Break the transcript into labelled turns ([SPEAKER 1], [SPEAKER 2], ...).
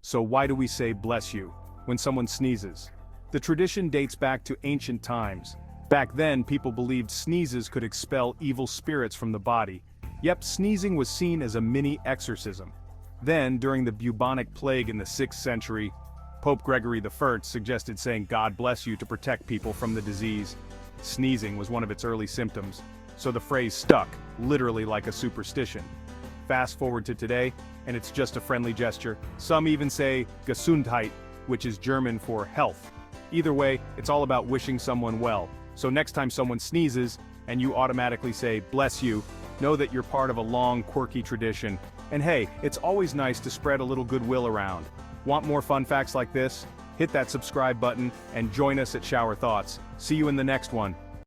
[SPEAKER 1] So why do we say bless you when someone sneezes? The tradition dates back to ancient times. Back then, people believed sneezes could expel evil spirits from the body. Yep, sneezing was seen as a mini exorcism. Then, during the bubonic plague in the 6th century, Pope Gregory I suggested saying God bless you to protect people from the disease. Sneezing was one of its early symptoms, so the phrase stuck, literally like a superstition. Fast forward to today, and it's just a friendly gesture. Some even say Gesundheit, which is German for health. Either way, it's all about wishing someone well. So next time someone sneezes, and you automatically say bless you, know that you're part of a long, quirky tradition. And hey, it's always nice to spread a little goodwill around. Want more fun facts like this? Hit that subscribe button and join us at Shower Thoughts. See you in the next one.